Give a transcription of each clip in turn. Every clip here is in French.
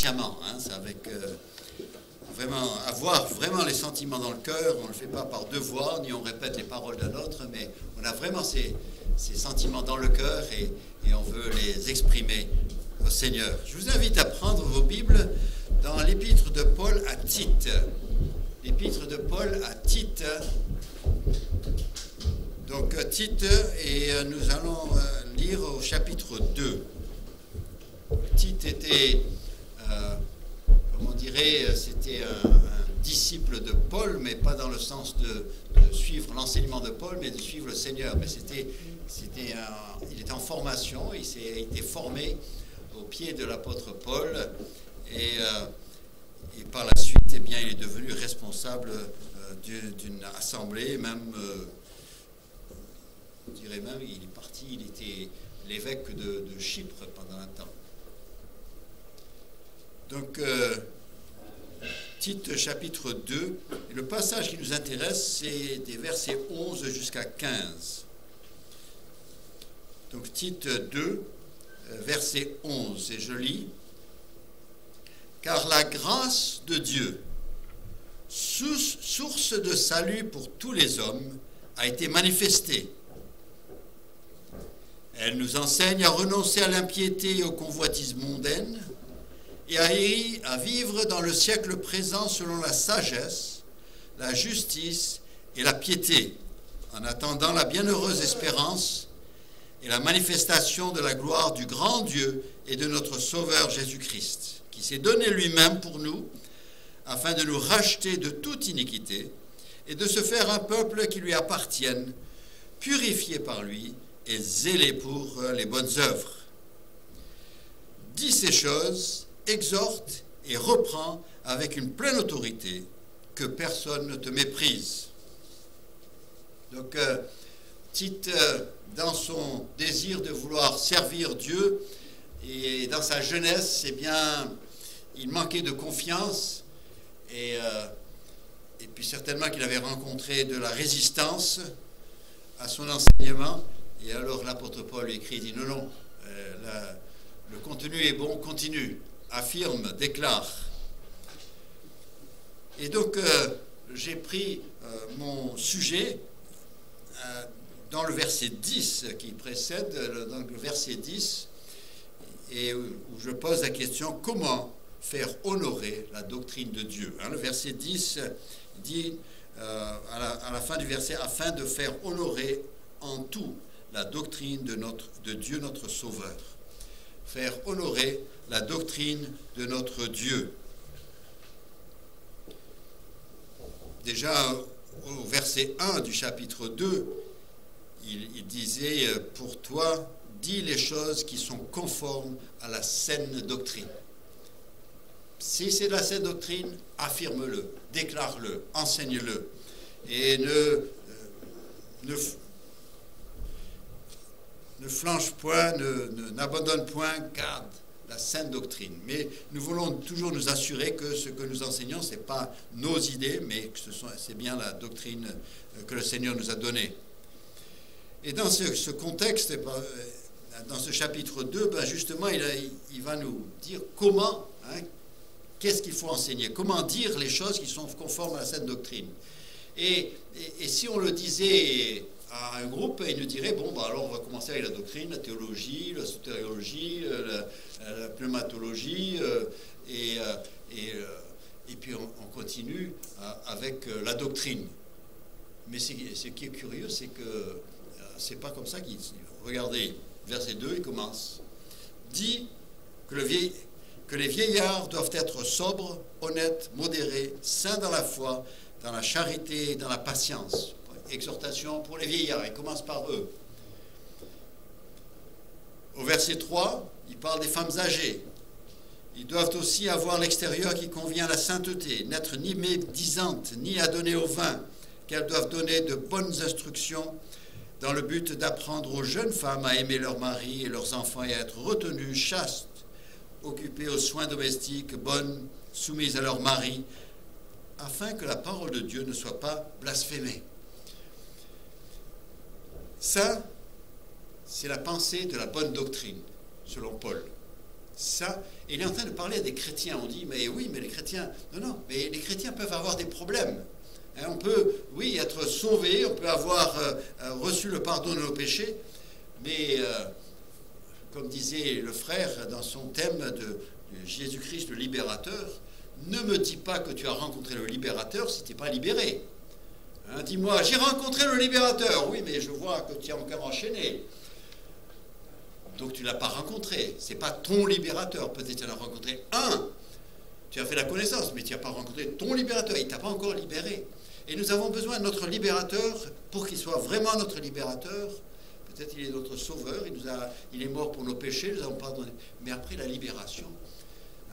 consciemment, hein, c'est avec vraiment avoir vraiment les sentiments dans le cœur. On ne le fait pas par devoir, ni on répète les paroles d'un autre, mais on a vraiment ces sentiments dans le cœur et on veut les exprimer au Seigneur. Je vous invite à prendre vos Bibles dans l'épître de Paul à Tite. L'épître de Paul à Tite. Donc Tite, et nous allons lire au chapitre 2. Tite était, comment on dirait, c'était un disciple de Paul, mais pas dans le sens de suivre l'enseignement de Paul, mais de suivre le Seigneur. Mais il était en formation, il s'est été formé au pied de l'apôtre Paul, et par la suite, eh bien, il est devenu responsable d'une assemblée, même, je dirais même, il est parti, il était l'évêque de Chypre pendant un temps. Donc, Tite chapitre 2, et le passage qui nous intéresse, c'est des versets 11 jusqu'à 15. Donc, Tite 2, verset 11, et je lis: « Car la grâce de Dieu, source de salut pour tous les hommes, a été manifestée. Elle nous enseigne à renoncer à l'impiété et aux convoitises mondaines, et à vivre dans le siècle présent selon la sagesse, la justice et la piété, en attendant la bienheureuse espérance et la manifestation de la gloire du grand Dieu et de notre Sauveur Jésus-Christ, qui s'est donné lui-même pour nous, afin de nous racheter de toute iniquité et de se faire un peuple qui lui appartienne, purifié par lui et zélé pour les bonnes œuvres. Dis ces choses, exhorte et reprend avec une pleine autorité, que personne ne te méprise. » Donc, Tite, dans son désir de vouloir servir Dieu, et dans sa jeunesse, eh bien, il manquait de confiance, et puis certainement qu'il avait rencontré de la résistance à son enseignement. Et alors l'apôtre Paul lui écrit, il dit non, le contenu est bon, continue, affirme, déclare. Et donc j'ai pris mon sujet dans le verset 10 qui précède, dans le verset 10, et où je pose la question: comment faire honorer la doctrine de Dieu, hein? Le verset 10 dit à la fin du verset: afin de faire honorer en tout la doctrine de Dieu notre Sauveur. Faire honorer la doctrine de notre Dieu. Déjà au verset 1 du chapitre 2, il disait: pour toi, dis les choses qui sont conformes à la saine doctrine. Si c'est de la saine doctrine, affirme-le, déclare-le, enseigne-le. Et ne flanche point, n'abandonne point, garde la saine doctrine. Mais nous voulons toujours nous assurer que ce que nous enseignons, ce n'est pas nos idées, mais que c'est bien la doctrine que le Seigneur nous a donnée. Et dans ce contexte, dans ce chapitre 2, justement, il va nous dire comment, hein, qu'est-ce qu'il faut enseigner, comment dire les choses qui sont conformes à la saine doctrine. Et si on le disait à un groupe, il nous dirait: bon, alors on va commencer avec la doctrine, la théologie, la sotériologie, la pneumatologie, et puis on continue avec la doctrine. Mais ce qui est curieux, c'est que c'est pas comme ça qu'il dit. Regardez, verset 2, il commence: dit que les vieillards doivent être sobres, honnêtes, modérés, saints dans la foi, dans la charité et dans la patience. Exhortation pour les vieillards, il commence par eux. Au verset 3, il parle des femmes âgées. Ils doivent aussi avoir l'extérieur qui convient à la sainteté, n'être ni médisantes, ni adonnées au vin, qu'elles doivent donner de bonnes instructions dans le but d'apprendre aux jeunes femmes à aimer leurs maris et leurs enfants et à être retenues, chastes, occupées aux soins domestiques, bonnes, soumises à leur mari, afin que la parole de Dieu ne soit pas blasphémée. Ça, c'est la pensée de la bonne doctrine, selon Paul. Ça, il est en train de parler à des chrétiens. On dit, mais oui, mais les chrétiens... Non, mais les chrétiens peuvent avoir des problèmes. Hein, on peut, oui, être sauvé, on peut avoir reçu le pardon de nos péchés, mais, comme disait le frère dans son thème de Jésus-Christ, le libérateur, ne me dis pas que tu as rencontré le libérateur si tu n'es pas libéré. Hein, dis-moi, j'ai rencontré le libérateur. Oui, mais je vois que tu es encore enchaîné. Donc tu ne l'as pas rencontré. Ce n'est pas ton libérateur. Peut-être tu en as rencontré un. Tu as fait la connaissance, mais tu n'as pas rencontré ton libérateur. Il ne t'a pas encore libéré. Et nous avons besoin de notre libérateur pour qu'il soit vraiment notre libérateur. Peut-être il est notre sauveur. Il est mort pour nos péchés. Nous avons pardonné. Mais après la libération,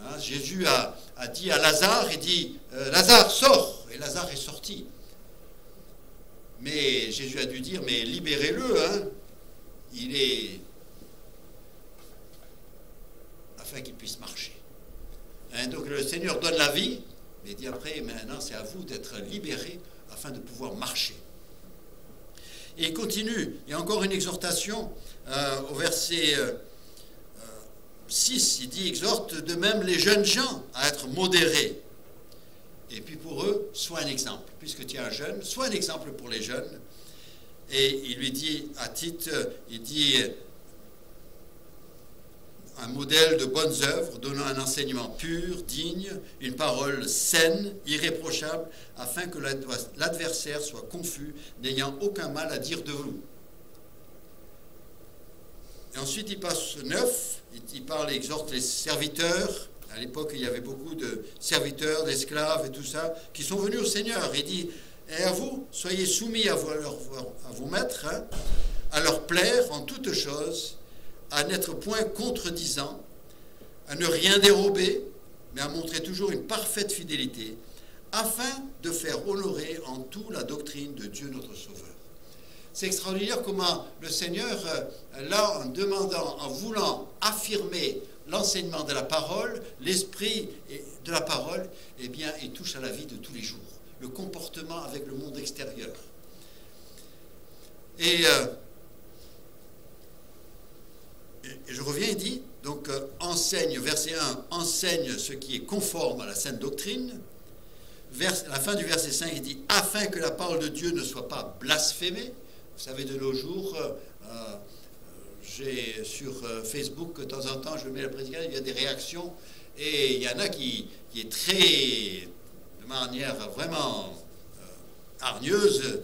hein, Jésus a dit à Lazare, il dit, Lazare, sors. Et Lazare est sorti. Mais Jésus a dû dire, mais libérez-le. Hein. Il est... afin qu'il puisse marcher. Hein, donc le Seigneur donne la vie, mais il dit après, maintenant c'est à vous d'être libérés afin de pouvoir marcher. Et il continue, il y a encore une exhortation au verset 6, il dit, exhorte de même les jeunes gens à être modérés. Et puis pour eux, sois un exemple. Puisque tu es un jeune, sois un exemple pour les jeunes. Et il lui dit à Tite, il dit... un modèle de bonnes œuvres, donnant un enseignement pur, digne, une parole saine, irréprochable, afin que l'adversaire soit confus, n'ayant aucun mal à dire de vous. Et ensuite, il passe 9, il parle, il exhorte les serviteurs. À l'époque, il y avait beaucoup de serviteurs, d'esclaves et tout ça, qui sont venus au Seigneur. Il dit, et à vous, soyez soumis à vos maîtres, hein, à leur plaire en toutes choses, à n'être point contredisant, à ne rien dérober, mais à montrer toujours une parfaite fidélité, afin de faire honorer en tout la doctrine de Dieu notre Sauveur. C'est extraordinaire comment le Seigneur, là, en demandant, en voulant affirmer l'enseignement de la parole, l'esprit de la parole, eh bien, il touche à la vie de tous les jours, le comportement avec le monde extérieur. Et je reviens, il dit, donc, enseigne, verset 1, enseigne ce qui est conforme à la sainte doctrine. À la fin du verset 5, il dit, afin que la parole de Dieu ne soit pas blasphémée. Vous savez, de nos jours, j'ai sur Facebook, de temps en temps, je mets la prédication, il y a des réactions, et il y en a qui est très, de manière vraiment hargneuse,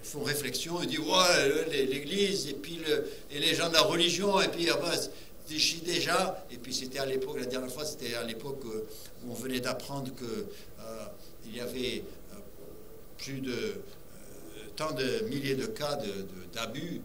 font réflexion et disent ouais, l'Église et puis les gens de la religion et puis déjà, et puis c'était à l'époque, la dernière fois c'était à l'époque où on venait d'apprendre que il y avait plus de tant de milliers de cas d'abus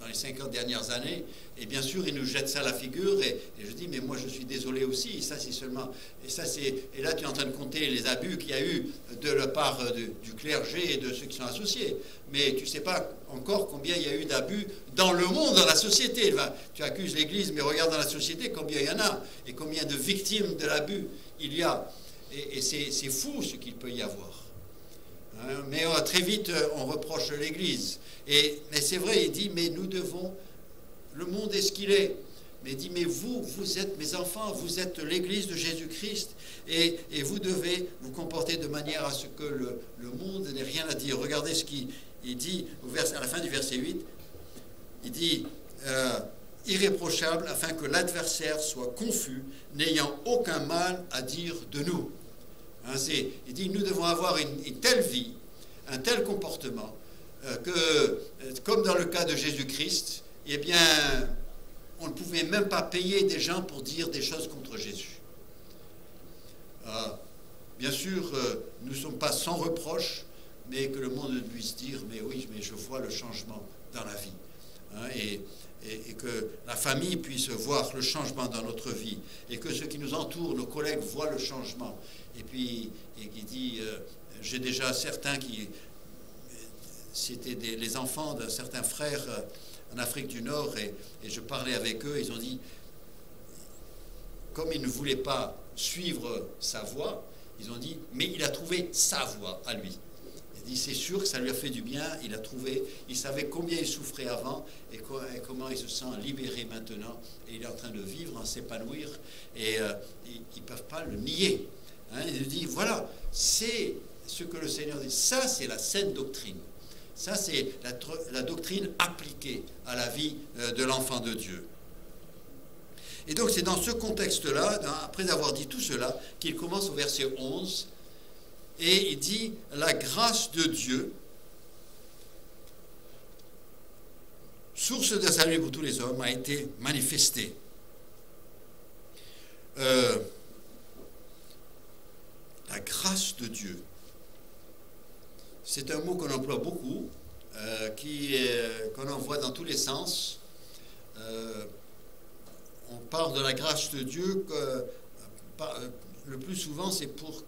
dans les 50 dernières années, et bien sûr ils nous jettent ça à la figure, et je dis mais moi je suis désolé aussi, et ça c'est seulement, et là tu es en train de compter les abus qu'il y a eu de la part du clergé et de ceux qui sont associés, mais tu ne sais pas encore combien il y a eu d'abus dans le monde, dans la société. Enfin, tu accuses l'Église, mais regarde dans la société combien il y en a, et combien de victimes de l'abus il y a, et c'est fou ce qu'il peut y avoir. Mais très vite, on reproche l'Église. Mais c'est vrai, il dit, mais nous devons, le monde est ce qu'il est. Mais il dit, mais vous êtes mes enfants, vous êtes l'Église de Jésus-Christ, et vous devez vous comporter de manière à ce que le monde n'ait rien à dire. Regardez ce qu'il dit à la fin du verset 8. Il dit, irréprochable, afin que l'adversaire soit confus, n'ayant aucun mal à dire de nous. Hein, il dit, nous devons avoir une telle vie, un tel comportement, que, comme dans le cas de Jésus-Christ, eh bien, on ne pouvait même pas payer des gens pour dire des choses contre Jésus. Bien sûr, nous ne sommes pas sans reproche, mais que le monde puisse dire, mais oui, mais je vois le changement dans la vie. Hein, et que la famille puisse voir le changement dans notre vie, et que ceux qui nous entourent, nos collègues, voient le changement. Et puis, qui dit, j'ai déjà certains c'était les enfants d'un certain frère en Afrique du Nord, et je parlais avec eux, ils ont dit, comme ils ne voulaient pas suivre sa voie, ils ont dit, mais il a trouvé sa voie à lui. dit c'est sûr que ça lui a fait du bien, il a trouvé, il savait combien il souffrait avant et comment il se sent libéré maintenant. Et il est en train de vivre, en s'épanouir, et ils ne peuvent pas le nier. Hein, il dit, voilà, c'est ce que le Seigneur dit. Ça, c'est la saine doctrine. Ça, c'est la doctrine appliquée à la vie de l'enfant de Dieu. Et donc, c'est dans ce contexte-là, après avoir dit tout cela, qu'il commence au verset 11, et il dit, la grâce de Dieu, source de salut pour tous les hommes, a été manifestée. La grâce de Dieu. C'est un mot qu'on emploie beaucoup, qu'on envoie dans tous les sens. On parle de la grâce de Dieu, le plus souvent c'est pour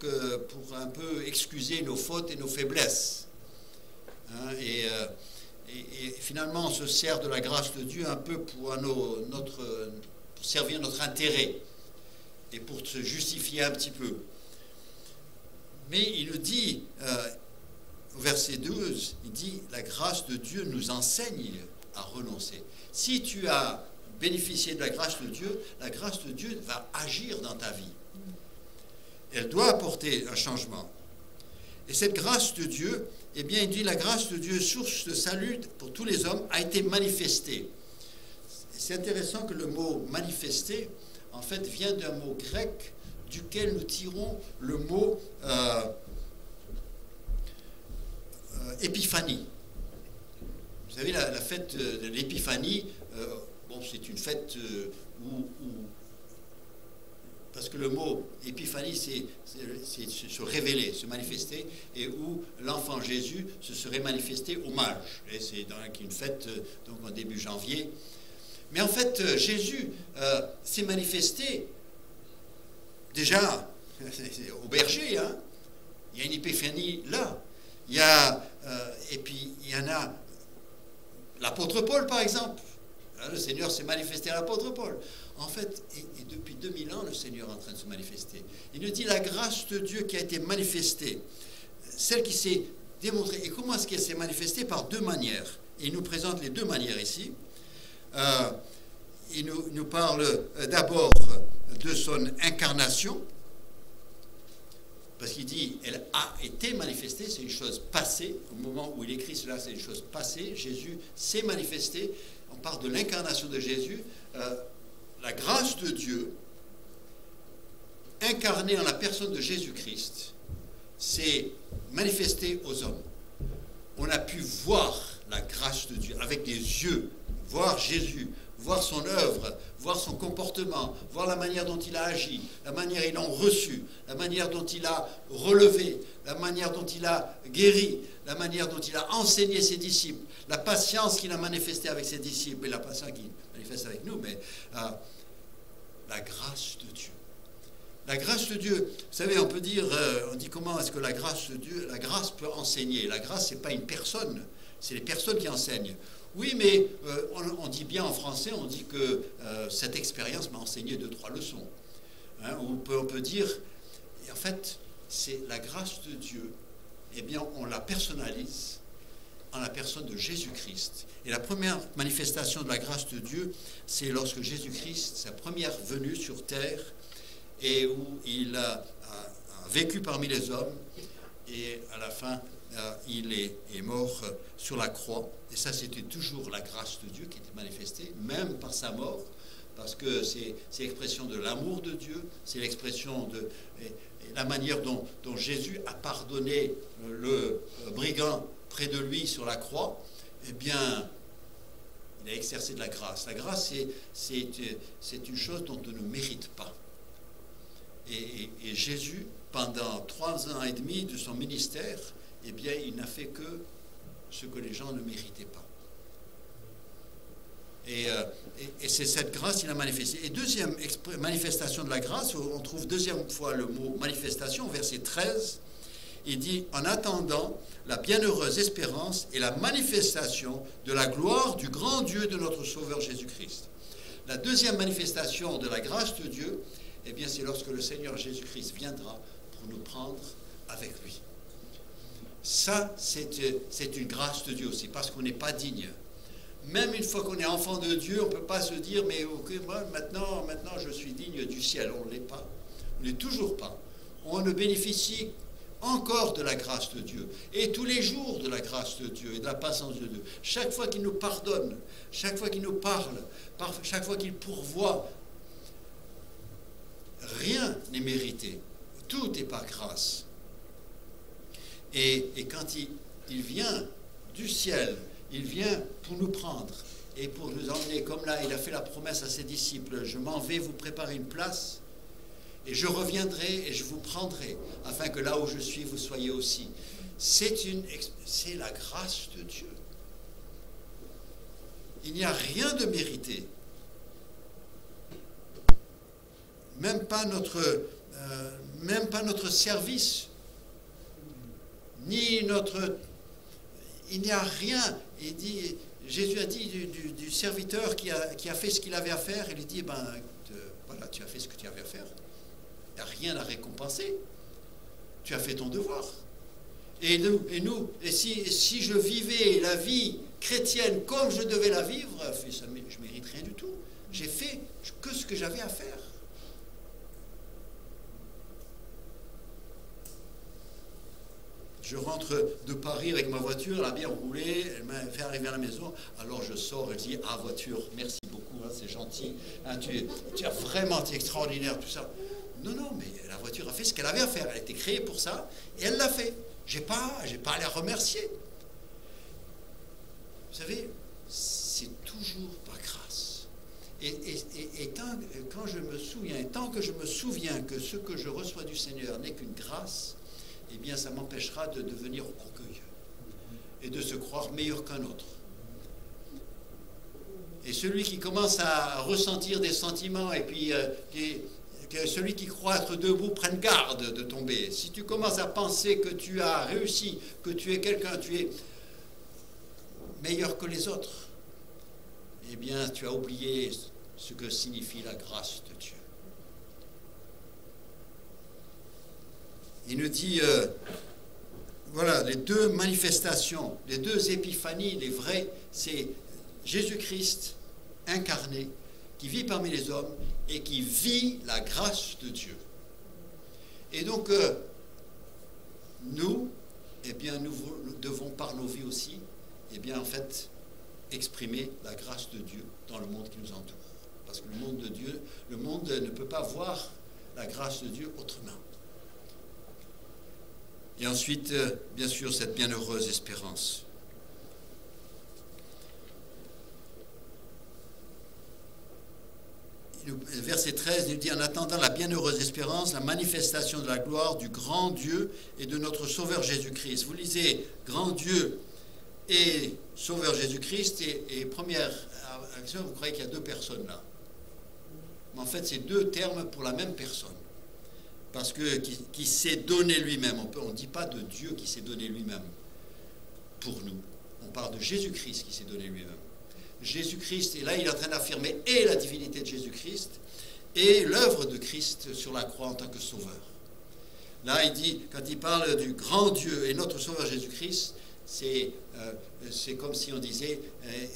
un peu excuser nos fautes et nos faiblesses. Hein, et finalement on se sert de la grâce de Dieu un peu pour servir notre intérêt et pour se justifier un petit peu. Mais il le dit au verset 12, il dit « La grâce de Dieu nous enseigne à renoncer ». Si tu as bénéficié de la grâce de Dieu va agir dans ta vie. Elle doit apporter un changement. Et cette grâce de Dieu, eh bien, il dit « La grâce de Dieu, source de salut pour tous les hommes, a été manifestée ». C'est intéressant que le mot « manifester », en fait, vient d'un mot grec duquel nous tirons le mot épiphanie. Vous savez, la fête de l'épiphanie, c'est une fête où parce que le mot épiphanie, c'est se révéler, se manifester, et où l'enfant Jésus se serait manifesté aux mages. Et c'est donc une fête donc en début janvier. Mais en fait, Jésus s'est manifesté déjà au berger. Hein. Il y a une épiphanie là. Il y a, et puis il y en a l'apôtre Paul, par exemple. Le Seigneur s'est manifesté à l'apôtre Paul. En fait, et depuis 2000 ans, le Seigneur est en train de se manifester. Il nous dit la grâce de Dieu qui a été manifestée, celle qui s'est démontrée. Et comment est-ce qu'elle s'est manifestée? Par deux manières. Et il nous présente les deux manières ici. Il nous parle d'abord de son incarnation, parce qu'il dit elle a été manifestée, c'est une chose passée. Au moment où il écrit cela, c'est une chose passée. Jésus s'est manifesté. On parle de l'incarnation de Jésus. La grâce de Dieu, incarnée en la personne de Jésus-Christ, s'est manifestée aux hommes. On a pu voir la grâce de Dieu avec des yeux, voir Jésus, voir son œuvre, voir son comportement, voir la manière dont il a agi, la manière dont ils l'ont reçu, la manière dont il a relevé, la manière dont il a guéri, la manière dont il a enseigné ses disciples, la patience qu'il a manifestée avec ses disciples et la patience qu'il manifeste avec nous, mais la grâce de Dieu. La grâce de Dieu, vous savez, on peut dire, on dit comment est-ce que la grâce de Dieu, la grâce peut enseigner. La grâce, c'est pas une personne, c'est les personnes qui enseignent. Oui, mais on dit bien en français, on dit que cette expérience m'a enseigné 2-3 leçons. Hein, on peut dire, et en fait, c'est la grâce de Dieu, eh bien, on la personnalise en la personne de Jésus-Christ. Et la première manifestation de la grâce de Dieu, c'est lorsque Jésus-Christ, sa première venue sur terre, et où il a vécu parmi les hommes, et à la fin, il est mort sur la croix. Et ça, c'était toujours la grâce de Dieu qui était manifestée, même par sa mort, parce que c'est l'expression de l'amour de Dieu, c'est l'expression de la manière dont Jésus a pardonné le brigand près de lui sur la croix. Eh bien, il a exercé de la grâce. La grâce, c'est une chose dont on ne mérite pas. Et Jésus, pendant 3 ans et demi de son ministère, eh bien, il n'a fait que ce que les gens ne méritaient pas. Et c'est cette grâce qu'il a manifestée. Et deuxième manifestation de la grâce, on trouve deuxième fois le mot manifestation, verset 13, il dit « En attendant la bienheureuse espérance et la manifestation de la gloire du grand Dieu de notre Sauveur Jésus-Christ. » La deuxième manifestation de la grâce de Dieu, eh bien, c'est lorsque le Seigneur Jésus-Christ viendra pour nous prendre avec lui. Ça, c'est une grâce de Dieu aussi, parce qu'on n'est pas digne. Même une fois qu'on est enfant de Dieu, on ne peut pas se dire, mais ok, moi, maintenant je suis digne du ciel. On ne l'est pas. On ne l'est toujours pas. On ne bénéficie encore de la grâce de Dieu. Et tous les jours de la grâce de Dieu et de la patience de Dieu. Chaque fois qu'il nous pardonne, chaque fois qu'il nous parle, chaque fois qu'il pourvoit, rien n'est mérité. Tout est par grâce. Et quand il vient du ciel, il vient pour nous prendre et pour nous emmener, comme là, il a fait la promesse à ses disciples, je m'en vais vous préparer une place, et je reviendrai et je vous prendrai, afin que là où je suis, vous soyez aussi. C'est la grâce de Dieu. Il n'y a rien de mérité. Même pas notre service, ni notre... Il n'y a rien. Jésus a dit du serviteur qui a fait ce qu'il avait à faire, il lui dit, voilà, tu as fait ce que tu avais à faire. Il n'y a rien à récompenser. Tu as fait ton devoir. Et si je vivais la vie chrétienne comme je devais la vivre, je ne mérite rien du tout. J'ai fait que ce que j'avais à faire. Je rentre de Paris avec ma voiture, elle a bien roulé, elle m'a fait arriver à la maison. Alors je sors et je dis, ah voiture, merci beaucoup, hein, c'est gentil, hein, tu es extraordinaire, tout ça. Non, mais la voiture a fait ce qu'elle avait à faire. Elle a été créée pour ça et elle l'a fait. J'ai pas à la remercier. Vous savez, c'est toujours par grâce. Quand je me souviens, et tant que je me souviens que ce que je reçois du Seigneur n'est qu'une grâce, eh bien, ça m'empêchera de devenir orgueilleux et de se croire meilleur qu'un autre. Et celui qui commence à ressentir des sentiments, et puis celui qui croit être debout prenne garde de tomber. Si tu commences à penser que tu as réussi, que tu es quelqu'un, tu es meilleur que les autres, eh bien, tu as oublié ce que signifie la grâce de Dieu. Il nous dit, voilà, les deux manifestations, les deux épiphanies, les vraies, c'est Jésus-Christ incarné, qui vit parmi les hommes et qui vit la grâce de Dieu. Et donc, nous devons par nos vies aussi, eh bien, en fait, exprimer la grâce de Dieu dans le monde qui nous entoure. Parce que le monde ne peut pas voir la grâce de Dieu autrement. Et ensuite, bien sûr, cette bienheureuse espérance. Verset 13 nous dit, en attendant la bienheureuse espérance, la manifestation de la gloire du grand Dieu et de notre Sauveur Jésus-Christ. Vous lisez grand Dieu et Sauveur Jésus-Christ, et première action, vous croyez qu'il y a deux personnes là. Mais en fait, c'est deux termes pour la même personne. Parce que qui s'est donné lui-même. On ne dit pas de Dieu qui s'est donné lui-même pour nous. On parle de Jésus-Christ qui s'est donné lui-même. Jésus-Christ, et là il est en train d'affirmer et la divinité de Jésus-Christ et l'œuvre de Christ sur la croix en tant que sauveur. Là il dit, quand il parle du grand Dieu et notre sauveur Jésus-Christ, c'est comme si on disait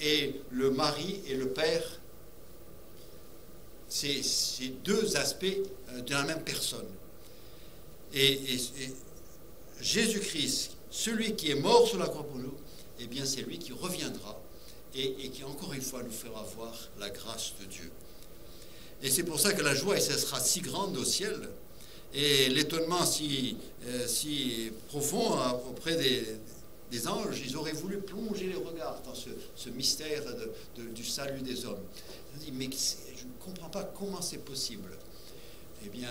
et le mari et le père, c'est deux aspects de la même personne. Et Jésus-Christ, celui qui est mort sur la croix pour nous, eh bien c'est lui qui reviendra et qui encore une fois nous fera voir la grâce de Dieu. Et c'est pour ça que la joie, elle sera si grande au ciel, et l'étonnement si profond auprès des anges. Ils auraient voulu plonger les regards dans ce mystère du salut des hommes. Ils disent, mais je ne comprends pas comment c'est possible. Eh bien,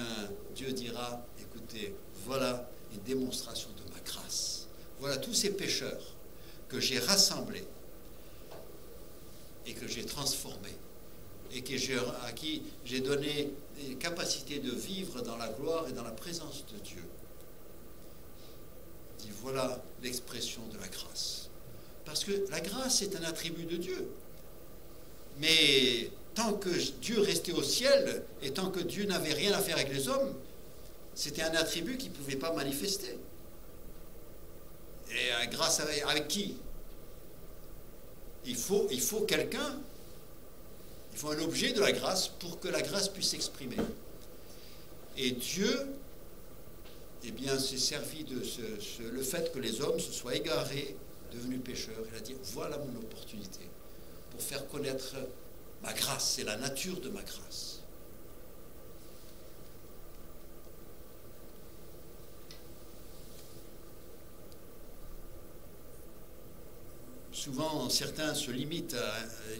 Dieu dira, écoutez, voilà une démonstration de ma grâce. Voilà tous ces pécheurs que j'ai rassemblés et que j'ai transformés et à qui j'ai donné les capacités de vivre dans la gloire et dans la présence de Dieu. Il dit, voilà l'expression de la grâce. Parce que la grâce est un attribut de Dieu. Mais tant que Dieu restait au ciel et tant que Dieu n'avait rien à faire avec les hommes, c'était un attribut qu'il ne pouvait pas manifester. Et grâce avec qui? Il faut quelqu'un, il faut un objet de la grâce pour que la grâce puisse s'exprimer. Et Dieu, eh bien, s'est servi de le fait que les hommes se soient égarés, devenus pécheurs. Il a dit, voilà mon opportunité pour faire connaître ma grâce, c'est la nature de ma grâce. Souvent, certains se limitent,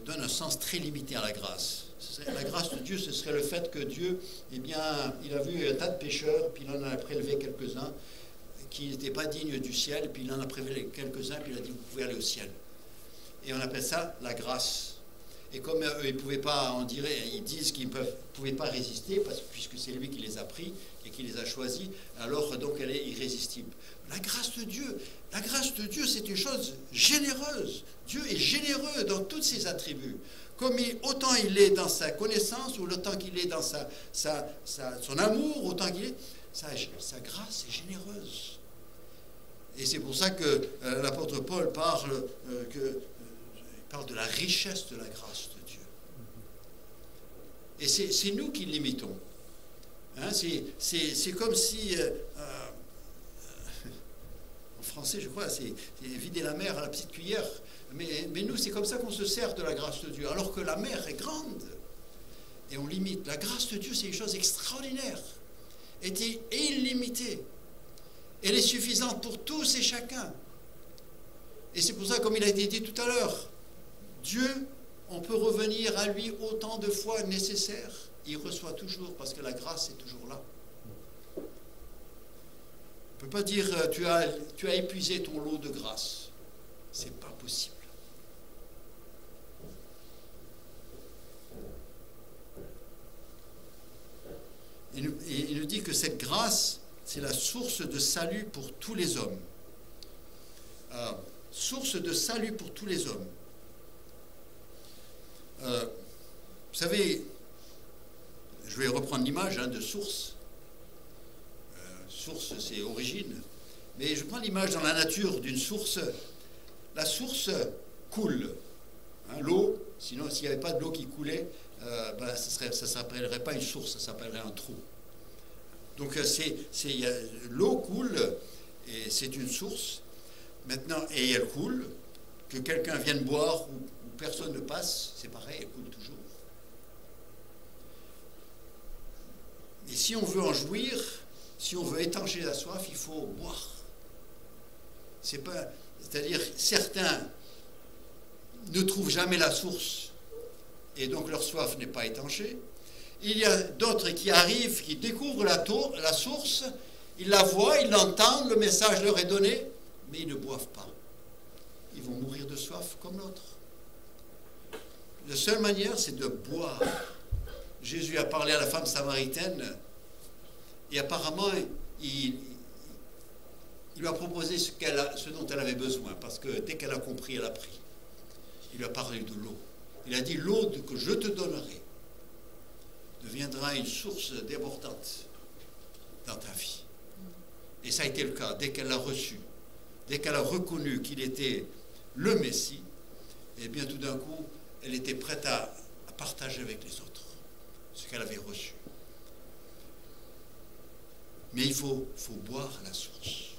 donnent un sens très limité à la grâce. La grâce de Dieu, ce serait le fait que Dieu, eh bien, il a vu un tas de pécheurs, puis il en a prélevé quelques-uns qui n'étaient pas dignes du ciel, puis il en a prélevé quelques-uns, puis il a dit, vous pouvez aller au ciel. Et on appelle ça la grâce. Et comme eux, ils pouvaient pas, ils disent qu'ils ne pouvaient pas résister, puisque c'est lui qui les a pris et qui les a choisis, alors donc elle est irrésistible. La grâce de Dieu, c'est une chose généreuse. Dieu est généreux dans tous ses attributs. Autant il est dans sa connaissance, ou autant qu'il est dans son amour, autant qu'il est, sa grâce est généreuse. Et c'est pour ça que l'apôtre Paul parle de la richesse de la grâce de Dieu. Et c'est nous qui l'imitons. Hein, c'est comme si, en français je crois, c'est vider la mer à la petite cuillère. Mais nous, c'est comme ça qu'on se sert de la grâce de Dieu, alors que la mer est grande. Et on limite. La grâce de Dieu, c'est une chose extraordinaire. Elle est illimitée. Elle est suffisante pour tous et chacun. Et c'est pour ça, comme il a été dit tout à l'heure, Dieu, on peut revenir à lui autant de fois nécessaire. Il reçoit toujours parce que la grâce est toujours là. On ne peut pas dire tu as épuisé ton lot de grâce. C'est pas possible. Il nous dit que cette grâce, c'est la source de salut pour tous les hommes. Source de salut pour tous les hommes. Vous savez, je vais reprendre l'image de source. Source, c'est origine. Mais je prends l'image dans la nature d'une source. La source coule. L'eau, sinon s'il n'y avait pas de l'eau qui coulait, ça ne s'appellerait pas une source, ça s'appellerait un trou. Donc l'eau coule, et c'est une source. Maintenant, et elle coule, que quelqu'un vienne boire ou personne ne passe, c'est pareil, elle coule toujours. Et si on veut en jouir, si on veut étancher la soif, il faut boire. C'est-à-dire, certains ne trouvent jamais la source, et donc leur soif n'est pas étanchée. Il y a d'autres qui arrivent, qui découvrent la source, ils la voient, ils l'entendent, le message leur est donné, mais ils ne boivent pas. Ils vont mourir de soif comme l'autre. La seule manière, c'est de boire. Jésus a parlé à la femme samaritaine, et apparemment, il lui a proposé ce dont elle avait besoin, parce que dès qu'elle a compris, elle a pris. Il lui a parlé de l'eau. Il a dit, l'eau que je te donnerai deviendra une source débordante dans ta vie. Et ça a été le cas. Dès qu'elle l'a reçu, dès qu'elle a reconnu qu'il était le Messie, et bien tout d'un coup, elle était prête à partager avec les autres ce qu'elle avait reçu. Mais il faut boire la source.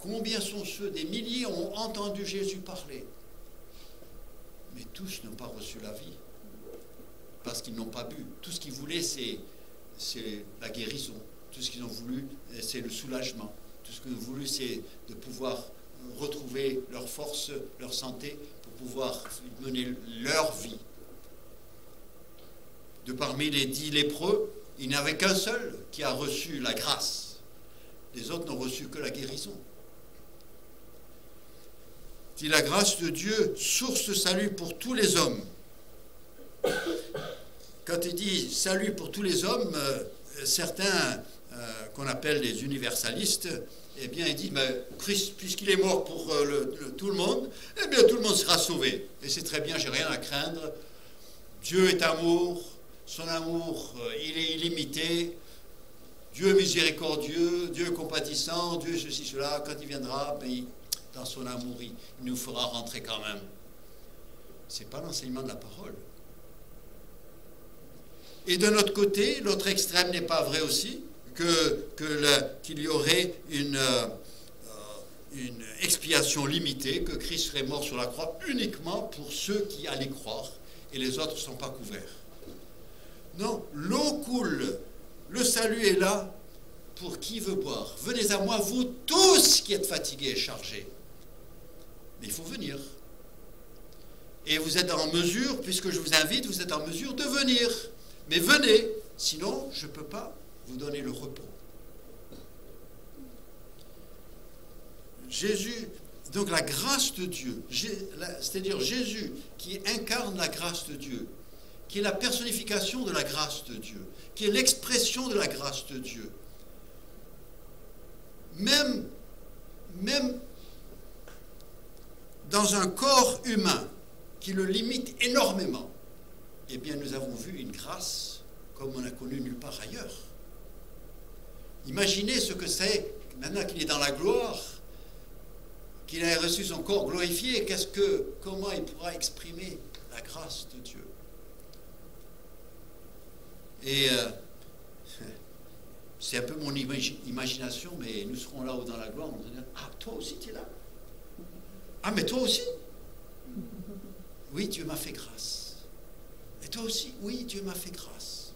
Combien sont ceux, des milliers ont entendu Jésus parler, mais tous n'ont pas reçu la vie, parce qu'ils n'ont pas bu. Tout ce qu'ils voulaient, c'est la guérison. Tout ce qu'ils ont voulu, c'est le soulagement. Tout ce qu'ils ont voulu, c'est de pouvoir retrouver leur force, leur santé, pour pouvoir mener leur vie. De parmi les 10 lépreux, il n'y avait qu'un seul qui a reçu la grâce. Les autres n'ont reçu que la guérison. Dit la grâce de Dieu, source de salut pour tous les hommes. Quand il dit salut pour tous les hommes, certains qu'on appelle les universalistes, eh bien ils disent, mais Christ, puisqu'il est mort pour tout le monde, eh bien tout le monde sera sauvé. Et c'est très bien, j'ai rien à craindre. Dieu est amour, son amour, il est illimité. Dieu est miséricordieux, Dieu est compatissant, Dieu est ceci, cela. Quand il viendra, ben, dans son amour, il nous fera rentrer quand même. Ce n'est pas l'enseignement de la parole. Et de notre côté, l'autre extrême n'est pas vrai aussi, qu'il y aurait une expiation limitée, que Christ serait mort sur la croix uniquement pour ceux qui allaient croire, et les autres ne sont pas couverts. Non, l'eau coule, le salut est là pour qui veut boire. Venez à moi, vous tous qui êtes fatigués et chargés. Mais il faut venir. Et vous êtes en mesure, puisque je vous invite, vous êtes en mesure de venir. Mais venez, sinon je ne peux pas vous donner le repos. Jésus, donc la grâce de Dieu, c'est-à-dire Jésus qui incarne la grâce de Dieu, qui est la personnification de la grâce de Dieu, qui est l'expression de la grâce de Dieu. Même dans un corps humain qui le limite énormément, eh bien nous avons vu une grâce comme on n'a connu nulle part ailleurs. Imaginez ce que c'est, maintenant qu'il est dans la gloire, qu'il a reçu son corps glorifié, comment il pourra exprimer la grâce de Dieu. Et c'est un peu mon imagination, mais nous serons là-haut dans la gloire, on va dire, ah, toi aussi tu es là? Ah, mais toi aussi? Oui, Dieu m'a fait grâce. Et toi aussi? Oui, Dieu m'a fait grâce.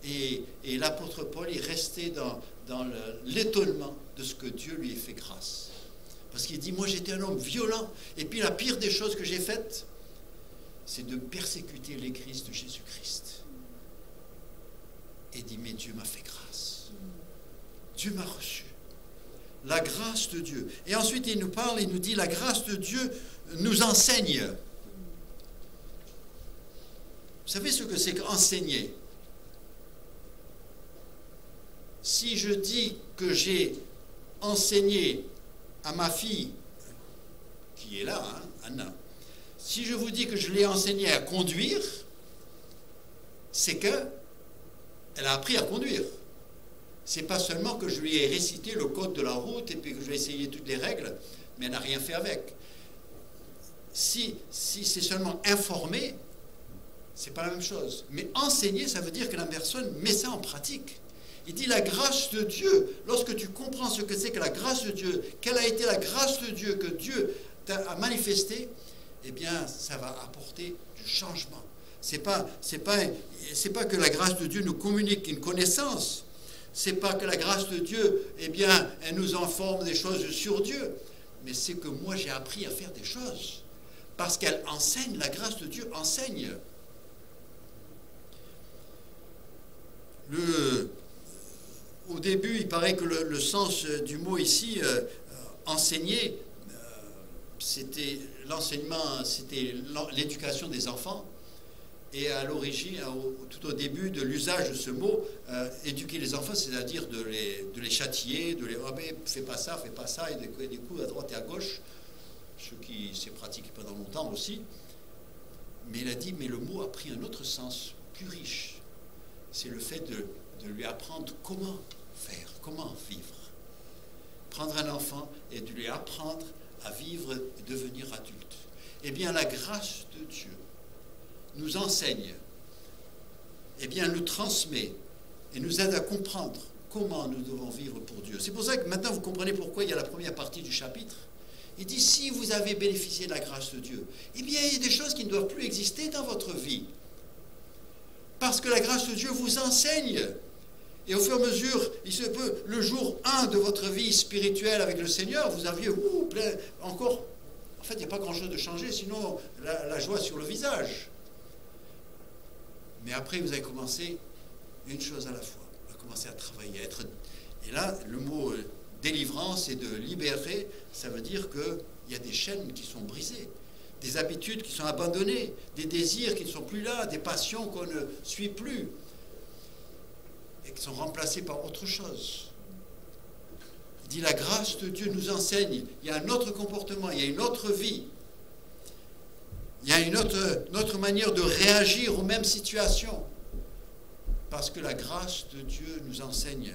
Et l'apôtre Paul est resté dans l'étonnement de ce que Dieu lui ait fait grâce. Parce qu'il dit, moi j'étais un homme violent, et puis la pire des choses que j'ai faites, c'est de persécuter l'Église de Jésus-Christ. Et dit, mais Dieu m'a fait grâce. Dieu m'a reçu. La grâce de Dieu. Et ensuite il nous parle, il nous dit, la grâce de Dieu nous enseigne. Vous savez ce que c'est qu'enseigner? Si je dis que j'ai enseigné à ma fille, qui est là, hein, Anna, si je vous dis que je l'ai enseignée à conduire, c'est qu'elle a appris à conduire. C'est pas seulement que je lui ai récité le code de la route et puis que je lui ai essayé toutes les règles, mais elle n'a rien fait avec. Si c'est seulement informer, c'est pas la même chose. Mais enseigner, ça veut dire que la personne met ça en pratique. Il dit la grâce de Dieu. Lorsque tu comprends ce que c'est que la grâce de Dieu, quelle a été la grâce de Dieu que Dieu a manifestée, eh bien, ça va apporter du changement. C'est pas que la grâce de Dieu nous communique une connaissance. C'est pas que la grâce de Dieu, eh bien, elle nous informe des choses sur Dieu. Mais c'est que moi, j'ai appris à faire des choses. Parce qu'elle enseigne, la grâce de Dieu enseigne. Au début, il paraît que le sens du mot ici, enseigner, c'était l'enseignement, c'était l'éducation des enfants. Et à l'origine, tout au début de l'usage de ce mot, éduquer les enfants, c'est-à-dire de les châtier, de les dire, oh, fais pas ça, et des coups à droite et à gauche, ce qui s'est pratiqué pendant longtemps aussi. Mais il a dit, mais le mot a pris un autre sens, plus riche. C'est le fait de lui apprendre comment faire, comment vivre. Prendre un enfant et de lui apprendre à vivre et devenir adulte. Eh bien, la grâce de Dieu nous enseigne, eh bien, nous transmet et nous aide à comprendre comment nous devons vivre pour Dieu. C'est pour ça que maintenant vous comprenez pourquoi il y a la première partie du chapitre. Il dit, si vous avez bénéficié de la grâce de Dieu, eh bien, il y a des choses qui ne doivent plus exister dans votre vie. Parce que la grâce de Dieu vous enseigne. Et au fur et à mesure, il se peut, le jour 1 de votre vie spirituelle avec le Seigneur, vous aviez encore, en fait, il n'y a pas grand-chose de changé, sinon la joie sur le visage. Mais après, vous avez commencé une chose à la fois. Vous avez commencé à travailler, à être... Et là, le mot délivrance et de libérer, ça veut dire qu'il y a des chaînes qui sont brisées, des habitudes qui sont abandonnées, des désirs qui ne sont plus là, des passions qu'on ne suit plus et qui sont remplacées par autre chose. Il dit la grâce de Dieu nous enseigne. Il y a un autre comportement, il y a une autre vie. Il y a une autre manière de réagir aux mêmes situations. Parce que la grâce de Dieu nous enseigne.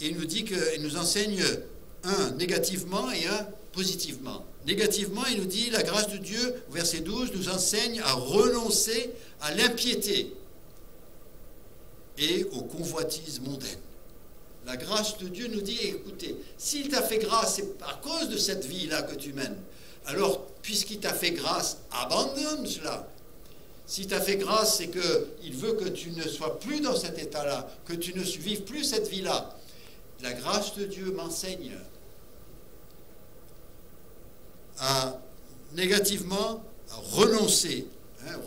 Et il nous dit qu'il nous enseigne un négativement et un positivement. Négativement, il nous dit la grâce de Dieu, verset 12, nous enseigne à renoncer à l'impiété et aux convoitises mondaines. La grâce de Dieu nous dit, écoutez, s'il t'a fait grâce, c'est à cause de cette vie-là que tu mènes. Alors, puisqu'il t'a fait grâce, abandonne cela. S'il t'a fait grâce, c'est qu'il veut que tu ne sois plus dans cet état-là, que tu ne vives plus cette vie-là. La grâce de Dieu m'enseigne à, négativement, à renoncer.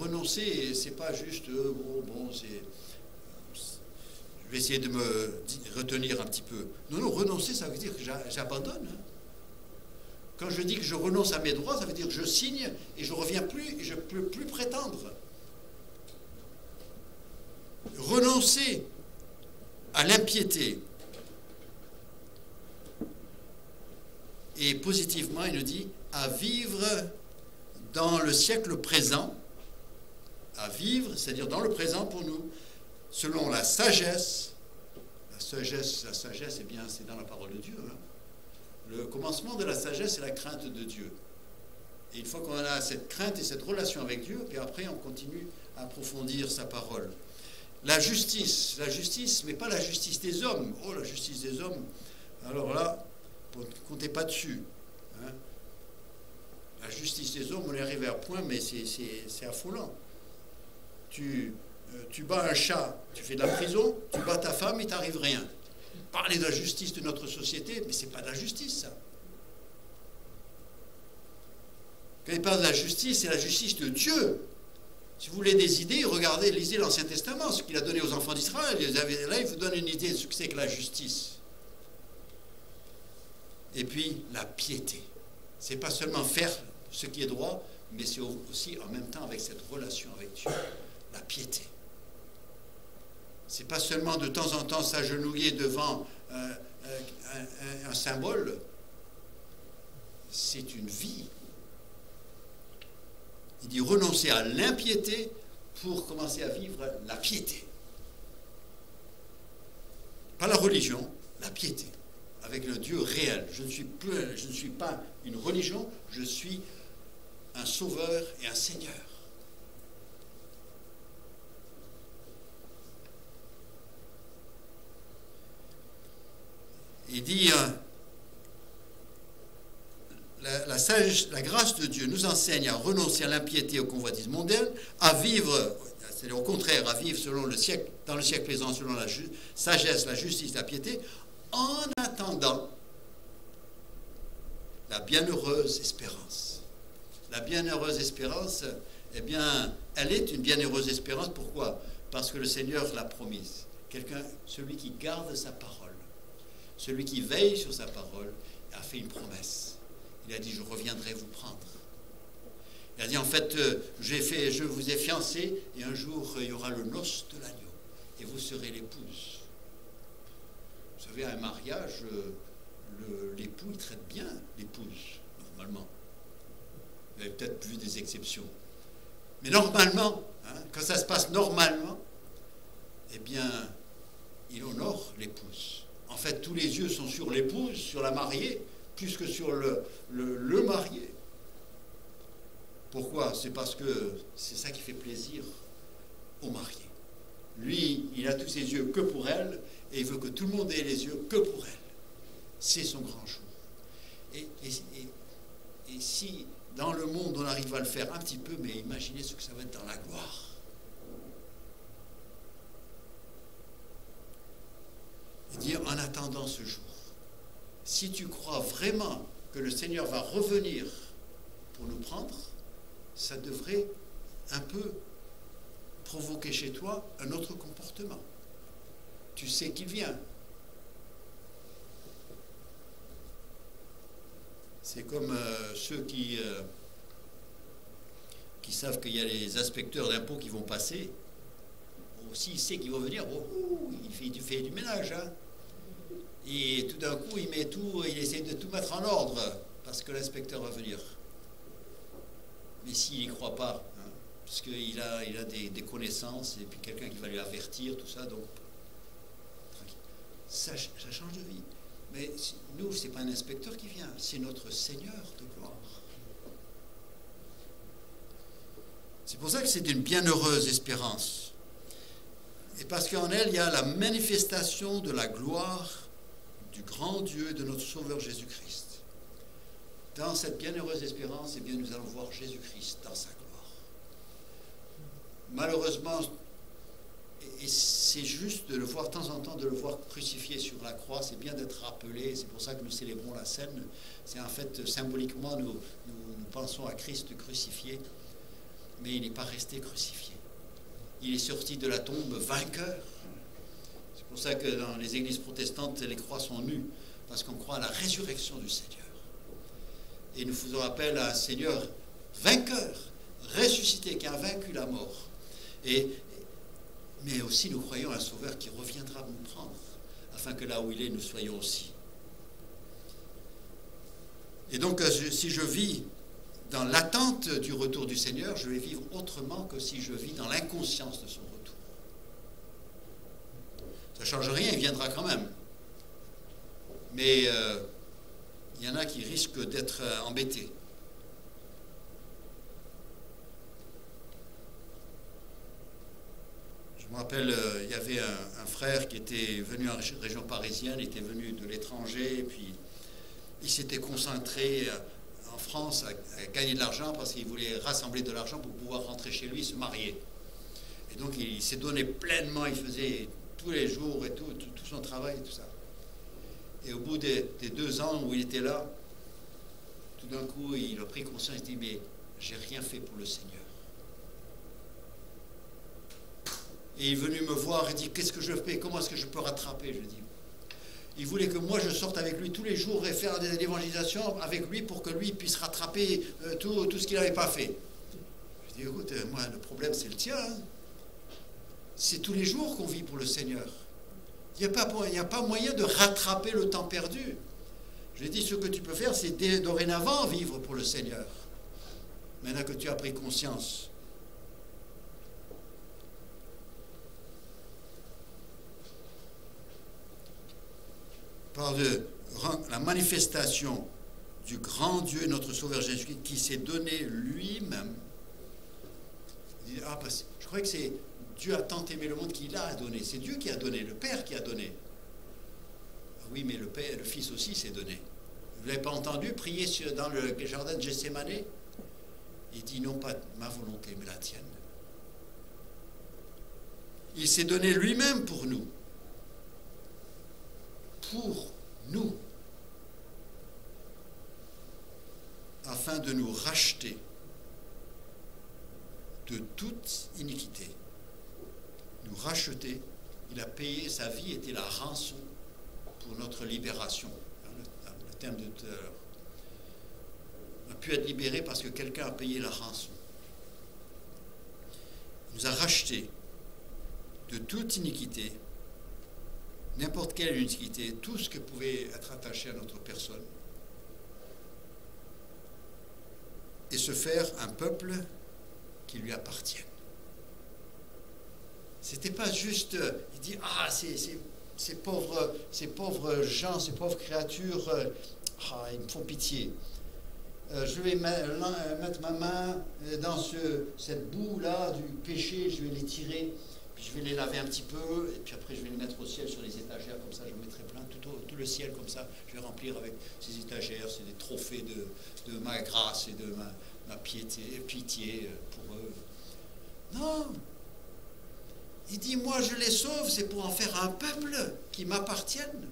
Renoncer, c'est pas juste, je vais essayer de me retenir un petit peu. Non, renoncer, ça veut dire que j'abandonne. Quand je dis que je renonce à mes droits, ça veut dire que je signe et je ne reviens plus et je ne peux plus prétendre. Renoncer à l'impiété. Et positivement, il nous dit à vivre dans le siècle présent, à vivre, c'est-à-dire dans le présent pour nous, selon la sagesse. La sagesse, eh bien, c'est dans la parole de Dieu. Le commencement de la sagesse, c'est la crainte de Dieu. Et une fois qu'on a cette crainte et cette relation avec Dieu, puis après, on continue à approfondir sa parole. La justice, mais pas la justice des hommes. Oh, la justice des hommes, alors là, ne comptez pas dessus. La justice des hommes, on est arrivé à point, mais c'est affolant. Tu bats un chat, tu fais de la prison, tu bats ta femme, il ne t'arrive rien. Parler de la justice de notre société, mais ce n'est pas de la justice, ça. Quand il parle de la justice, c'est la justice de Dieu. Si vous voulez des idées, regardez, lisez l'Ancien Testament, ce qu'il a donné aux enfants d'Israël. Là, il vous donne une idée de ce que c'est que la justice. Et puis, la piété. Ce n'est pas seulement faire ce qui est droit, mais c'est aussi en même temps avec cette relation avec Dieu. La piété. C'est pas seulement de temps en temps s'agenouiller devant un symbole, c'est une vie. Il dit renoncer à l'impiété pour commencer à vivre la piété. Pas la religion, la piété, avec le Dieu réel. Je ne suis pas une religion, je suis un sauveur et un Seigneur. Il dit, la grâce de Dieu nous enseigne à renoncer à l'impiété, aux convoitises mondaines, à vivre, c'est-à-dire au contraire, à vivre dans le siècle présent, selon la sagesse, la justice, la piété, en attendant la bienheureuse espérance. La bienheureuse espérance, eh bien, elle est une bienheureuse espérance. Pourquoi? Parce que le Seigneur l'a promise. Celui qui garde sa parole, celui qui veille sur sa parole, a fait une promesse. Il a dit, je reviendrai vous prendre. Il a dit, en fait, je vous ai fiancé, et un jour, il y aura le noce de l'agneau, et vous serez l'épouse. Vous savez, à un mariage, l'époux, il traite bien l'épouse, normalement. Vous avez peut-être vu des exceptions. Mais normalement, quand ça se passe normalement, eh bien, il honore l'épouse. En fait, tous les yeux sont sur l'épouse, sur la mariée, plus que sur le marié. Pourquoi? C'est parce que c'est ça qui fait plaisir au marié. Lui, il a tous ses yeux que pour elle, et il veut que tout le monde ait les yeux que pour elle. C'est son grand jour. Et si dans le monde on arrive à le faire un petit peu, mais imaginez ce que ça va être dans la gloire. Et dire, en attendant ce jour, si tu crois vraiment que le Seigneur va revenir pour nous prendre, ça devrait un peu provoquer chez toi un autre comportement. Tu sais qu'il vient. C'est comme ceux qui savent qu'il y a les inspecteurs d'impôts qui vont passer. S'il sait qu'ils vont venir, il fait du ménage. Et tout d'un coup, il essaie de tout mettre en ordre parce que l'inspecteur va venir. Mais s'il n'y croit pas, parce qu'il a des connaissances et puis quelqu'un qui va lui avertir, tout ça, donc tranquille. ça change de vie. Mais nous, ce n'est pas un inspecteur qui vient, c'est notre Seigneur de gloire. C'est pour ça que c'est une bienheureuse espérance. Et parce qu'en elle, il y a la manifestation de la gloire du grand Dieu, de notre Sauveur Jésus-Christ. Dans cette bienheureuse espérance, eh bien, nous allons voir Jésus-Christ dans sa gloire. Malheureusement, et c'est juste de le voir de temps en temps, de le voir crucifié sur la croix, c'est bien d'être rappelé, c'est pour ça que nous célébrons la scène. C'est en fait, symboliquement, nous pensons à Christ crucifié, mais il n'est pas resté crucifié. Il est sorti de la tombe vainqueur. C'est pour ça que dans les églises protestantes, les croix sont nues, parce qu'on croit à la résurrection du Seigneur. Et nous faisons appel à un Seigneur vainqueur, ressuscité, qui a vaincu la mort. Mais aussi nous croyons à un Sauveur qui reviendra nous prendre, afin que là où il est, nous soyons aussi. Et donc, si je vis dans l'attente du retour du Seigneur, je vais vivre autrement que si je vis dans l'inconscience de son retour. Ça ne change rien, il viendra quand même. Mais il y en a qui risquent d'être embêtés. Je me rappelle, il y avait un frère qui était venu en région parisienne, était venu de l'étranger, et puis il s'était concentré en France à gagner de l'argent parce qu'il voulait rassembler de l'argent pour pouvoir rentrer chez lui et se marier. Et donc il s'est donné pleinement, il faisait tous les jours et tout son travail et tout ça. Et au bout des 2 ans où il était là, tout d'un coup il a pris conscience, il dit mais j'ai rien fait pour le Seigneur. Et il est venu me voir et dit qu'est-ce que je fais, comment est-ce que je peux rattraper, je dis. Il voulait que moi je sorte avec lui tous les jours et faire des évangélisations avec lui pour que lui puisse rattraper tout ce qu'il n'avait pas fait. Je dis écoute, moi le problème c'est le tien. Hein. C'est tous les jours qu'on vit pour le Seigneur. Il n'y a pas moyen de rattraper le temps perdu. Je lui ai dit ce que tu peux faire c'est dorénavant vivre pour le Seigneur. Maintenant que tu as pris conscience. Par la manifestation du grand Dieu, notre Sauveur Jésus-Christ, qui s'est donné lui-même. Je crois que c'est Dieu a tant aimé le monde qu'il a donné. C'est Dieu qui a donné, le Père qui a donné. Oui, mais le Fils aussi s'est donné. Vous n'avez pas entendu prier dans le jardin de Gethsémanée? Il dit non pas ma volonté, mais la tienne. Il s'est donné lui-même pour nous. Pour nous, afin de nous racheter de toute iniquité. Nous racheter, il a payé, sa vie était la rançon pour notre libération. Le terme de tout à l'heure. On a pu être libéré parce que quelqu'un a payé la rançon. Il nous a rachetés de toute iniquité, n'importe quelle iniquité, tout ce qui pouvait être attaché à notre personne, et se faire un peuple qui lui appartienne. C'était pas juste, il dit, ces pauvres gens, ces pauvres créatures, ils me font pitié. Je vais mettre ma main dans cette boue-là du péché, je vais les tirer, puis je vais les laver un petit peu, et puis après je vais les mettre au ciel sur les étagères, comme ça je mettrai plein, tout le ciel comme ça, je vais remplir avec ces étagères, c'est des trophées de ma grâce et de ma pitié pour eux. Non! Il dit, moi je les sauve, c'est pour en faire un peuple qui m'appartienne,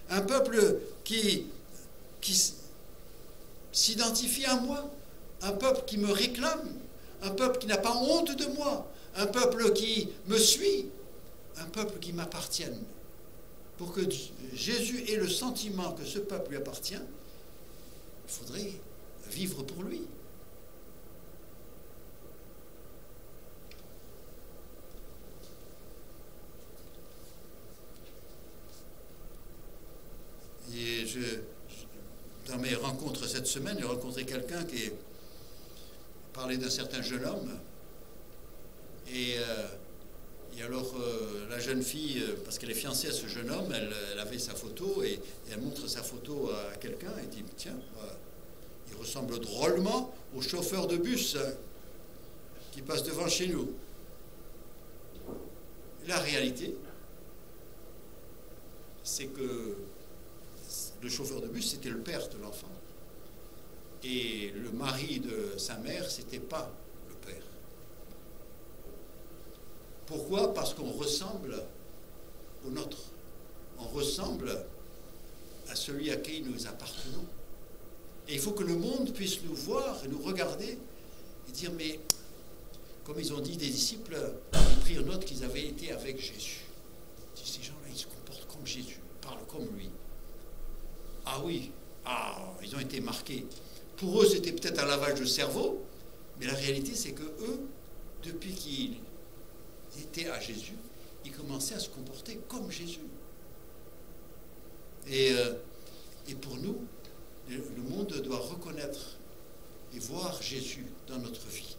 un peuple qui s'identifie à moi, un peuple qui me réclame, un peuple qui n'a pas honte de moi, un peuple qui me suit, un peuple qui m'appartienne. Pour que Jésus ait le sentiment que ce peuple lui appartient, il faudrait vivre pour lui. Et dans mes rencontres cette semaine, j'ai rencontré quelqu'un qui parlait d'un certain jeune homme. Et Et alors, la jeune fille, parce qu'elle est fiancée à ce jeune homme, elle avait sa photo et elle montre sa photo à quelqu'un et dit, tiens, il ressemble drôlement au chauffeur de bus qui passe devant chez nous. Et la réalité, c'est que le chauffeur de bus, c'était le père de l'enfant. Et le mari de sa mère, c'était pas le père. Pourquoi? Parce qu'on ressemble au nôtre. On ressemble à celui à qui nous appartenons. Et il faut que le monde puisse nous voir et nous regarder et dire, mais comme ils ont dit des disciples, ils prirent note qu'ils avaient été avec Jésus. Ces gens-là, ils se comportent comme Jésus, ils parlent comme lui. Ah oui, ils ont été marqués. Pour eux, c'était peut-être un lavage de cerveau, mais la réalité, c'est que eux, depuis qu'ils étaient à Jésus, ils commençaient à se comporter comme Jésus. Et pour nous, le monde doit reconnaître et voir Jésus dans notre vie.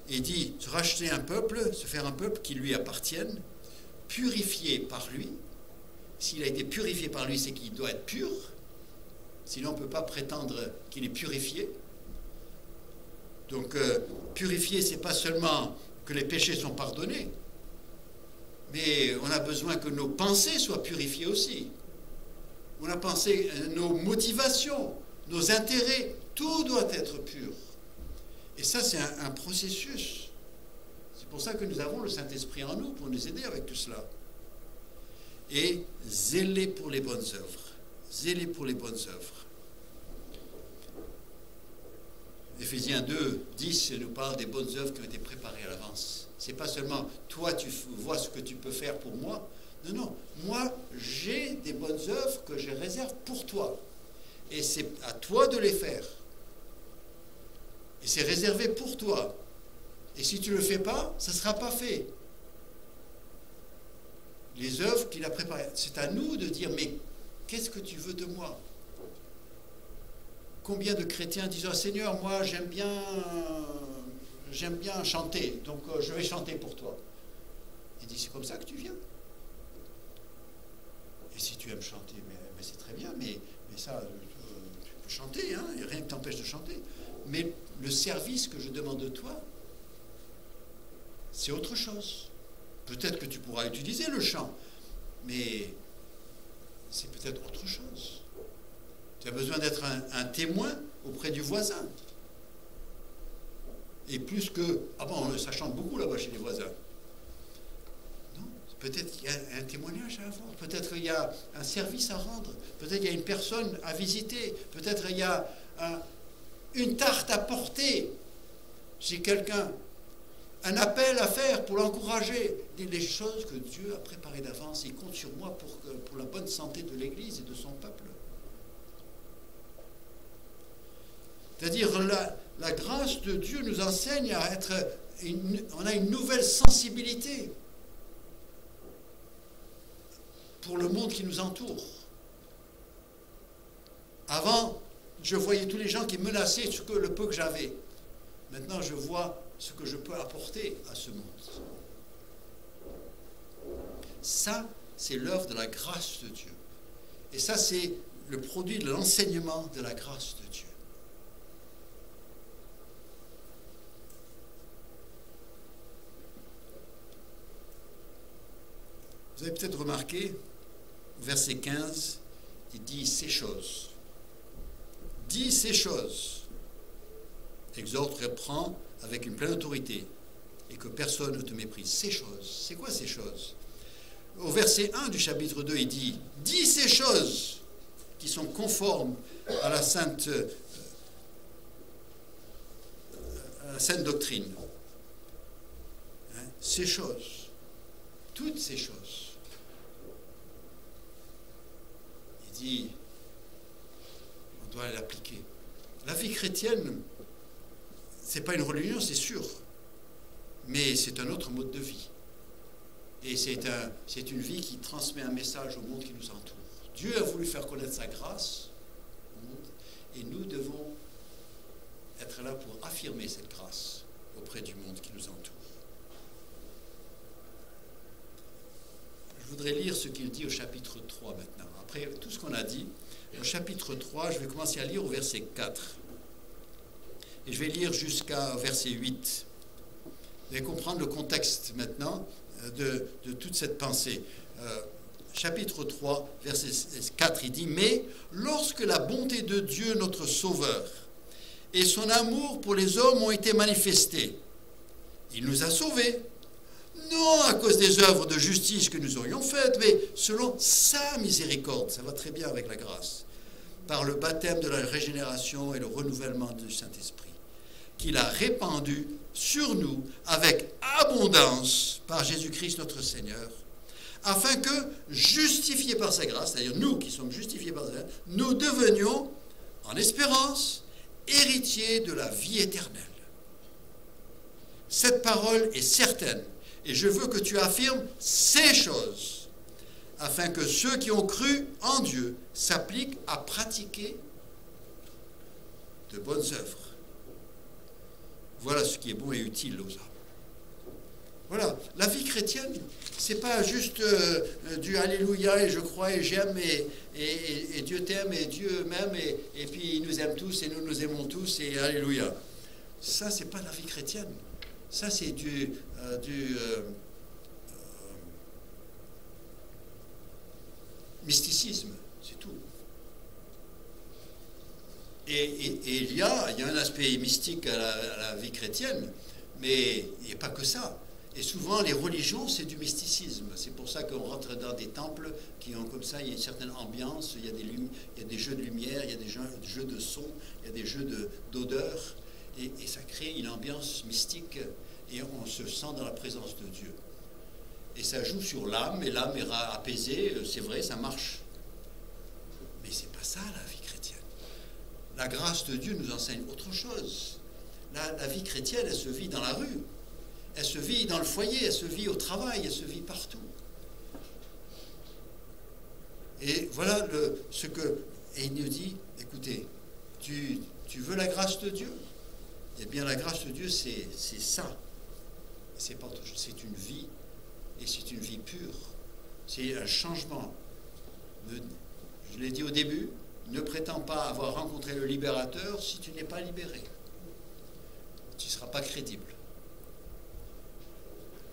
Et il dit, se racheter un peuple, se faire un peuple qui lui appartienne, purifié par lui. S'il a été purifié par lui, c'est qu'il doit être pur. Sinon, on ne peut pas prétendre qu'il est purifié. Donc, purifié, ce n'est pas seulement que les péchés sont pardonnés, mais on a besoin que nos pensées soient purifiées aussi. On a pensé, nos motivations, nos intérêts, tout doit être pur. Et ça, c'est un processus. C'est pour ça que nous avons le Saint-Esprit en nous, pour nous aider avec tout cela. Et zéler pour les bonnes œuvres. Zéler pour les bonnes œuvres. Éphésiens 2, 10 nous parle des bonnes œuvres qui ont été préparées à l'avance. C'est pas seulement toi tu vois ce que tu peux faire pour moi. Non, non. Moi, j'ai des bonnes œuvres que je réserve pour toi. Et c'est à toi de les faire. Et c'est réservé pour toi. Et si tu ne le fais pas, ça ne sera pas fait. Les œuvres qu'il a préparées. C'est à nous de dire, mais qu'est-ce que tu veux de moi? Combien de chrétiens disent, Seigneur, moi j'aime bien chanter, donc je vais chanter pour toi. Il dit, c'est comme ça que tu viens. Et si tu aimes chanter, mais c'est très bien, mais ça, tu peux chanter, hein, il n'y a rien qui t'empêche de chanter. Mais le service que je demande de toi, c'est autre chose. Peut-être que tu pourras utiliser le chant, mais c'est peut-être autre chose. Tu as besoin d'être un témoin auprès du voisin. Et plus que... Ah bon, ça chante beaucoup là-bas chez les voisins. Non, peut-être qu'il y a un témoignage à avoir. Peut-être qu'il y a un service à rendre. Peut-être qu'il y a une personne à visiter. Peut-être qu'il y a une tarte à porter chez quelqu'un. Un appel à faire pour l'encourager. Les choses que Dieu a préparées d'avance. Il compte sur moi pour la bonne santé de l'Église et de son peuple. C'est-à-dire, la grâce de Dieu nous enseigne à être... on a une nouvelle sensibilité pour le monde qui nous entoure. Avant, je voyais tous les gens qui menaçaient le peu que j'avais. Maintenant, je vois ce que je peux apporter à ce monde. Ça, c'est l'œuvre de la grâce de Dieu. Et ça, c'est le produit de l'enseignement de la grâce de Dieu. Vous avez peut-être remarqué, au verset 15, il dit ces choses. Dis ces choses. Exhorte, reprend avec une pleine autorité et que personne ne te méprise. Ces choses. C'est quoi ces choses? Au verset 1 du chapitre 2, il dit dis ces choses qui sont conformes à la sainte doctrine. Hein? Ces choses. Toutes ces choses. Il dit, on doit l'appliquer. La vie chrétienne, c'est pas une religion, c'est sûr, mais c'est un autre mode de vie. Et c'est une vie qui transmet un message au monde qui nous entoure. Dieu a voulu faire connaître sa grâce au monde, et nous devons être là pour affirmer cette grâce auprès du monde qui nous entoure. Je voudrais lire ce qu'il dit au chapitre 3 maintenant. Après tout ce qu'on a dit, au chapitre 3, je vais commencer à lire au verset 4. Et je vais lire jusqu'à verset 8. Vous allez comprendre le contexte maintenant de toute cette pensée. Chapitre 3, verset 4, il dit « Mais lorsque la bonté de Dieu, notre Sauveur, et son amour pour les hommes ont été manifestés, il nous a sauvés, non à cause des œuvres de justice que nous aurions faites, mais selon sa miséricorde, ça va très bien avec la grâce, par le baptême de la régénération et le renouvellement du Saint-Esprit, qu'il a répandu sur nous avec abondance par Jésus-Christ notre Seigneur, afin que, justifiés par sa grâce, c'est-à-dire nous qui sommes justifiés par sa grâce, nous devenions, en espérance, héritiers de la vie éternelle. Cette parole est certaine, et je veux que tu affirmes ces choses, afin que ceux qui ont cru en Dieu s'appliquent à pratiquer de bonnes œuvres. Voilà ce qui est bon et utile aux hommes. Voilà, la vie chrétienne, c'est pas juste du Alléluia et je crois et j'aime et Dieu t'aime et Dieu m'aime et puis il nous aime tous et nous nous aimons tous et Alléluia. Ça, c'est pas la vie chrétienne. Ça, c'est du mysticisme, c'est tout. Et il y a un aspect mystique à la vie chrétienne, mais il n'y a pas que ça. Et souvent, les religions, c'est du mysticisme. C'est pour ça qu'on rentre dans des temples qui ont comme ça, il y a une certaine ambiance, il y a des jeux de lumière, il y a des jeux de son, il y a des jeux d'odeur, et ça crée une ambiance mystique, et on se sent dans la présence de Dieu. Et ça joue sur l'âme, et l'âme est apaisée, c'est vrai, ça marche. Mais c'est pas ça, la vie chrétienne. La grâce de Dieu nous enseigne autre chose. La vie chrétienne, elle se vit dans la rue. Elle se vit dans le foyer, elle se vit au travail, elle se vit partout. Et voilà et il nous dit, écoutez, tu veux la grâce de Dieu? Eh bien, la grâce de Dieu, c'est ça. C'est une vie, et c'est une vie pure. C'est un changement. Je l'ai dit au début, ne prétends pas avoir rencontré le libérateur si tu n'es pas libéré. Tu ne seras pas crédible.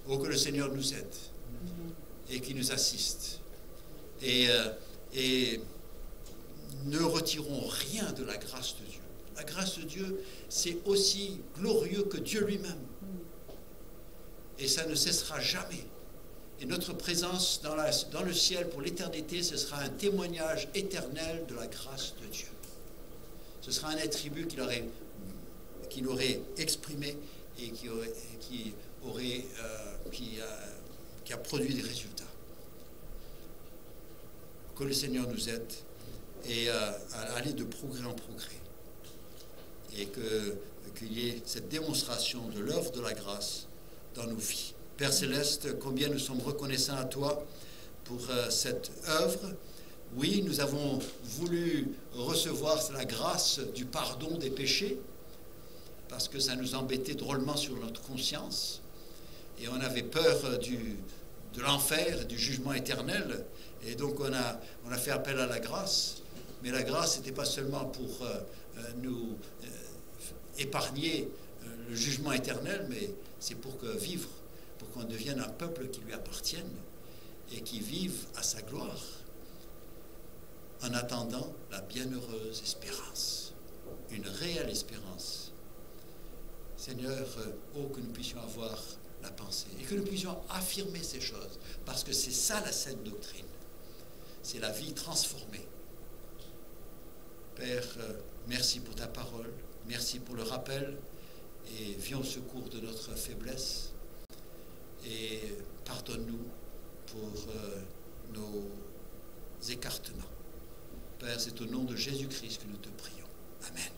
Oh, que le Seigneur nous aide et qu'il nous assiste. Et ne retirons rien de la grâce de Dieu. La grâce de Dieu, c'est aussi glorieux que Dieu lui-même. Et ça ne cessera jamais. Et notre présence dans le ciel pour l'éternité, ce sera un témoignage éternel de la grâce de Dieu. Ce sera un attribut qu'il aurait exprimé et qui a produit des résultats. Que le Seigneur nous aide et à aller de progrès en progrès. Et qu'il y ait cette démonstration de l'œuvre de la grâce dans nos vies. Père Céleste, combien nous sommes reconnaissants à toi pour cette œuvre. Oui, nous avons voulu recevoir la grâce du pardon des péchés, parce que ça nous embêtait drôlement sur notre conscience, et on avait peur de l'enfer, du jugement éternel, et donc on a fait appel à la grâce. Mais la grâce, n'était pas seulement pour nous épargner le jugement éternel, mais c'est pour qu'on devienne un peuple qui lui appartienne et qui vive à sa gloire en attendant la bienheureuse espérance, une réelle espérance. Seigneur, oh, que nous puissions avoir la pensée et que nous puissions affirmer ces choses, parce que c'est ça la sainte doctrine, c'est la vie transformée. Père, merci pour ta parole, merci pour le rappel, et viens au secours de notre faiblesse, et pardonne-nous pour nos écartements. Père, c'est au nom de Jésus-Christ que nous te prions. Amen.